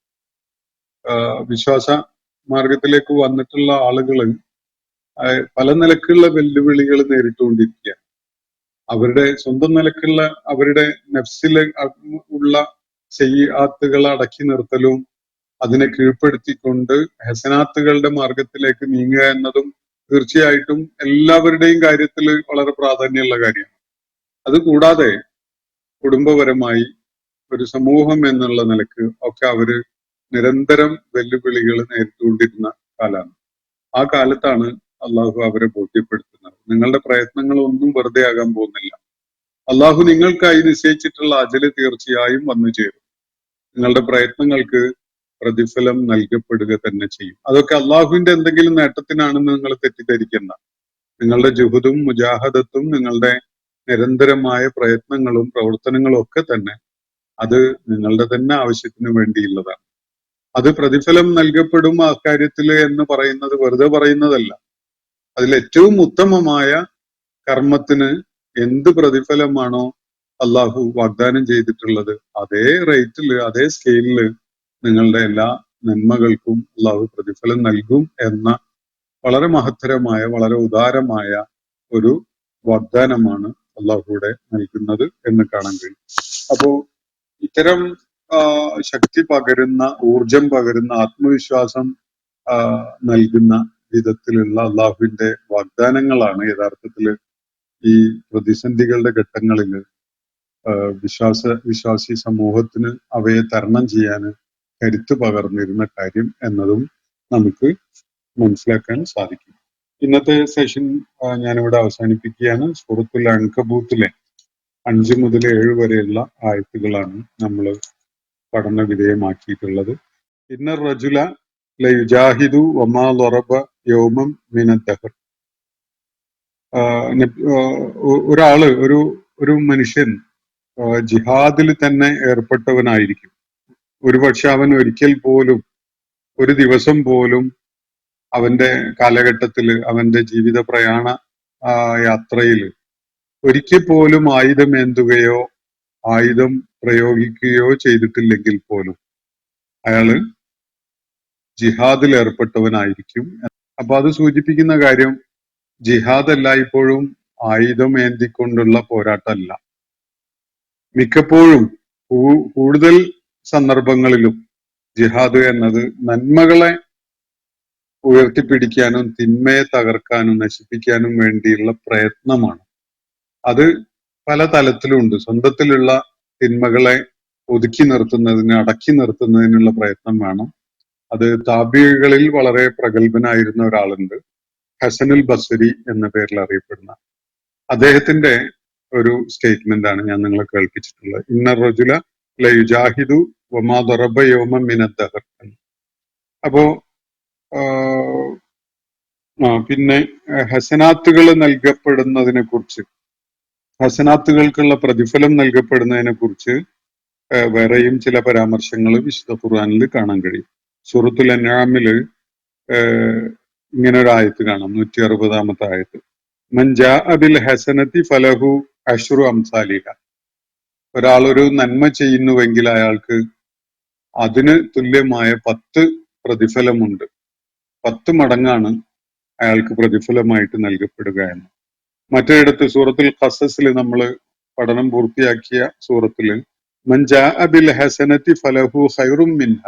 വിശ്വാസ മാർഗത്തിലേക്ക് വന്നിട്ടുള്ള ആളുകള് പല നിലക്കുള്ള വെല്ലുവിളികൾ നേരിട്ടുകൊണ്ടിരിക്കുകയാണ്. അവരുടെ സ്വന്തം നിലക്കുള്ള അവരുടെ നഫ്സില് ഉള്ള സയ്യിആത്തുകൾ അടക്കി നിർത്തലും അതിനെ കീഴ്പ്പെടുത്തിക്കൊണ്ട് ഹസനാത്തുകളുടെ മാർഗത്തിലേക്ക് നീങ്ങുക എന്നതും തീർച്ചയായിട്ടും എല്ലാവരുടെയും കാര്യത്തിൽ വളരെ പ്രാധാന്യമുള്ള കാര്യമാണ്. അതുകൂടാതെ കുടുംബപരമായി ഒരു സമൂഹം എന്നുള്ള നിലക്ക് ഒക്കെ അവര് നിരന്തരം വെല്ലുവിളികൾ നേരിട്ടുകൊണ്ടിരുന്ന കാലമാണ്. ആ കാലത്താണ് അള്ളാഹു അവരെ ബോധ്യപ്പെടുത്തുന്നത്, നിങ്ങളുടെ പ്രയത്നങ്ങളൊന്നും വെറുതെ ആകാൻ പോകുന്നില്ല. അള്ളാഹു നിങ്ങൾക്കായി നിശ്ചയിച്ചിട്ടുള്ള അജല് തീർച്ചയായും വന്നു ചേരും. നിങ്ങളുടെ പ്രയത്നങ്ങൾക്ക് പ്രതിഫലം നൽകപ്പെടുക തന്നെ ചെയ്യും. അതൊക്കെ അള്ളാഹുവിന്റെ എന്തെങ്കിലും നേട്ടത്തിനാണെന്ന് നിങ്ങൾ തെറ്റിദ്ധരിക്കേണ്ട. നിങ്ങളുടെ ജുഹുദും മുജാഹദത്തും നിങ്ങളുടെ നിരന്തരമായ പ്രയത്നങ്ങളും പ്രവർത്തനങ്ങളും ഒക്കെ തന്നെ അത് നിങ്ങളുടെ തന്നെ ആവശ്യത്തിന് വേണ്ടിയുള്ളതാണ്. അത് പ്രതിഫലം നൽകപ്പെടും ആ കാര്യത്തില് എന്ന് പറയുന്നത് വെറുതെ പറയുന്നതല്ല. അതിൽ ഏറ്റവും ഉത്തമമായ കർമ്മത്തിന് എന്ത് പ്രതിഫലമാണോ അള്ളാഹു വാഗ്ദാനം ചെയ്തിട്ടുള്ളത്, അതേ റേറ്റില് അതേ സ്കെയിലില് നിങ്ങളുടെ എല്ലാ നന്മകൾക്കും അള്ളാഹു പ്രതിഫലം നൽകും എന്ന വളരെ മഹത്തരമായ വളരെ ഉദാരമായ ഒരു വാഗ്ദാനമാണ് അള്ളാഹുവിടെ നൽകുന്നത് എന്ന് കാണാൻ കഴിയും. അപ്പോ ഇത്തരം ശക്തി പകരുന്ന, ഊർജം പകരുന്ന, ആത്മവിശ്വാസം നൽകുന്ന വിധത്തിലുള്ള അള്ളാഹുവിന്റെ വാഗ്ദാനങ്ങളാണ് യഥാർത്ഥത്തില് ഈ പ്രതിസന്ധികളുടെ ഘട്ടങ്ങളിൽ വിശ്വാസി സമൂഹത്തിന് അവയെ തരണം ചെയ്യാൻ കരുത്ത് പകർന്നിരുന്ന കാര്യം എന്നതും നമുക്ക് മനസ്സിലാക്കാൻ സാധിക്കും. ഇന്നത്തെ സെഷൻ ഞാനിവിടെ അവസാനിപ്പിക്കുകയാണ്. സൂറത്തുൽ അൻകബൂത്തിലെ 5 മുതൽ 7 വരെയുള്ള ആയത്തുകളാണ് നമ്മൾ പഠന വിധേയമാക്കിയിട്ടുള്ളത്. ഇന്ന റജുല ലയുജാഹിദു വമാ ളറബ യൗമം മിനദ്ദഹർ. ഒരാള് ഒരു മനുഷ്യൻ ജിഹാദിൽ തന്നെ ഏർപ്പെട്ടവനായിരിക്കും. ഒരുപക്ഷെ അവൻ ഒരിക്കൽ പോലും ഒരു ദിവസം പോലും അവന്റെ കാലഘട്ടത്തില് അവന്റെ ജീവിത പ്രയാണ യാത്രയില് ഒരിക്കൽ പോലും ആയുധമേന്തുകയോ ആയുധം പ്രയോഗിക്കുകയോ ചെയ്തിട്ടില്ലെങ്കിൽ പോലും അയാള് ജിഹാദിൽ ഏർപ്പെട്ടവനായിരിക്കും. അപ്പൊ അത് സൂചിപ്പിക്കുന്ന കാര്യം ജിഹാദ് എല്ലായ്പ്പോഴും ആയുധമേന്തിക്കൊണ്ടുള്ള പോരാട്ടമല്ല. മിക്കപ്പോഴും കൂടുതൽ സന്ദർഭങ്ങളിലും ജിഹാദ് എന്നത് നന്മകളെ ഉയർത്തിപ്പിടിക്കാനും തിന്മയെ തകർക്കാനും നശിപ്പിക്കാനും വേണ്ടിയുള്ള പ്രയത്നമാണ്. അത് പല തലത്തിലുണ്ട്. സ്വന്തത്തിലുള്ള തിന്മകളെ ഒതുക്കി നിർത്തുന്നതിന്, അടക്കി നിർത്തുന്നതിനുള്ള പ്രയത്നം വേണം. അത് താബികളിൽ വളരെ പ്രഗത്ഭനായിരുന്ന ഒരാളുണ്ട്, ഹസനുൽ ബസ്രി എന്ന പേരിൽ അറിയപ്പെടുന്ന. അദ്ദേഹത്തിന്റെ ഒരു സ്റ്റേറ്റ്മെന്റ് ആണ് ഞാൻ നിങ്ങളെ കേൾപ്പിച്ചിട്ടുള്ളത്. ഇന്ന റജുല ലയുജാഹിദു വമാ ദറബ യൗമൻ മിനദ്ദഹർ. അപ്പോ പിന്നെ ഹസനാത്തുകൾ നൽകപ്പെടുന്നതിനെ കുറിച്ച്, ഹസനാത്തുകൾക്കുള്ള പ്രതിഫലം നൽകപ്പെടുന്നതിനെ കുറിച്ച് വേറെയും ചില പരാമർശങ്ങൾ വിശുദ്ധ ഖുർആനിൽ കാണാൻ കഴിയും. സൂറത്തുൽ അൻആമില് ഇങ്ങനെ ഒരു ആയത്ത് കാണാം, 160-ാമത്തെ ആയത്ത്. മൻ ജാഅ ബിൽ ഹസനതി ഫലഹു അശ്റു അംസാലിഹ. ഒരാൾ ഒരു നന്മ ചെയ്യുന്നുവെങ്കിൽ അയാൾക്ക് അതിന് തുല്യമായ 10 പ്രതിഫലമുണ്ട്. 10 മടങ്ങാണ് അയാൾക്ക് പ്രതിഫലമായിട്ട് നൽകപ്പെടുക എന്ന്. മറ്റൊരിടത്ത് സൂറത്തുൽ ഖസസിൽ നമ്മൾ പഠനം പൂർത്തിയാക്കിയ സൂറത്തില് മൻ ജാഅ ബിൽ ഹസനതി ഫലഹു ഖൈറും മിൻഹ.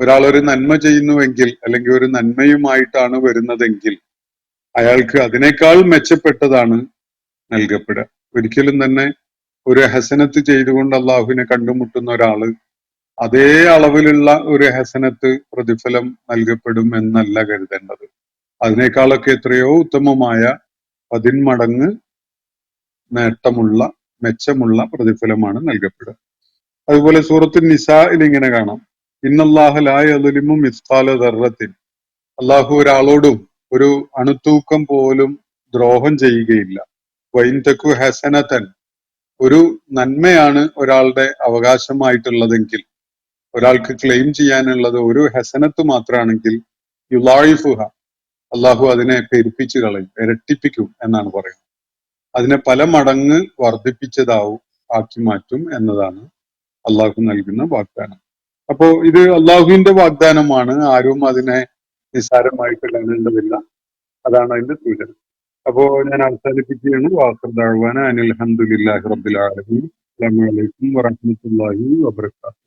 ഒരാൾ ഒരു നന്മ ചെയ്യുന്നുവെങ്കിൽ അല്ലെങ്കിൽ ഒരു നന്മയുമായിട്ടാണ് വരുന്നതെങ്കിൽ അയാൾക്ക് അതിനേക്കാൾ മെച്ചപ്പെട്ടതാണ് നൽകപ്പെടുക. ഒരിക്കലും തന്നെ ഒരു ഹസനത്ത് ചെയ്തുകൊണ്ട് അള്ളാഹുവിനെ കണ്ടുമുട്ടുന്ന ഒരാള് അതേ അളവിലുള്ള ഒരു ഹസനത്ത് പ്രതിഫലം നൽകപ്പെടും എന്നല്ല കരുതേണ്ടത്. അതിനേക്കാളൊക്കെ എത്രയോ ഉത്തമമായ 10 മടങ്ങ് നേട്ടമുള്ള, മെച്ചമുള്ള പ്രതിഫലമാണ് നൽകപ്പെടുക. അതുപോലെ സൂറത്തുൽ നിസാഇൽ ഇങ്ങനെ കാണാം, ഇന്നല്ലാഹ ലാ യദ്ലിമു മിസ്ഖാല ദർറത്തിൻ. അള്ളാഹു ഒരാളോടും ഒരു അണുത്തൂക്കം പോലും ദ്രോഹം ചെയ്യുകയില്ല. വഇൻ തകു ഹസനതൻ. ഒരു നന്മയാണ് ഒരാളുടെ അവകാശമായിട്ടുള്ളതെങ്കിൽ, ഒരാൾക്ക് ക്ലെയിം ചെയ്യാനുള്ളത് ഒരു ഹസനത്ത് മാത്രമാണെങ്കിൽ യുളായിഫുഹ, അള്ളാഹു അതിനെ പെരുപ്പിച്ചു കളയും, ഇരട്ടിപ്പിക്കും എന്നാണ് പറയുന്നത്. അതിനെ പല മടങ്ങ് വർദ്ധിപ്പിച്ചതാവും ആക്കി മാറ്റും എന്നതാണ് അള്ളാഹു നൽകുന്ന വാഗ്ദാനം. അപ്പോ ഇത് അള്ളാഹുവിന്റെ വാഗ്ദാനമാണ്. ആരും അതിനെ നിസ്സാരമായിട്ട് കാണേണ്ടതില്ല. അതാണ് അതിന്റെ സൂചന. അപ്പോ ഞാൻ അവസാനിപ്പിക്കുകയാണ്. വാഖിർ ദഅ്വാന അനിൽ ഹംദുലില്ലാഹി റബ്ബിൽ ആലമീൻ. അസ്സലാമു അലൈക്കും വറഹ്മത്തുള്ളാഹി വബറകാതുഹു.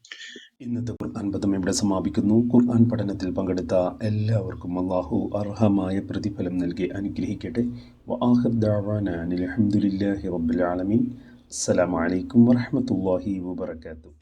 ഇന്നത്തെ ഖുർആൻ പദം ഇവിടെ സമാപിക്കുന്നു. ഖുർആൻ പഠനത്തിൽ പങ്കെടുത്ത എല്ലാവർക്കും അല്ലാഹു അർഹമായ പ്രതിഫലം നൽകി അനുഗ്രഹിക്കട്ടെ. വആഖിർ ദഅവാനാ അനിൽ ഹംദുലില്ലാഹി റബ്ബിൽ ആലമീൻ. അസ്സലാമു അലൈക്കും വറഹ്മത്തുള്ളാഹി വബറകാതുഹു.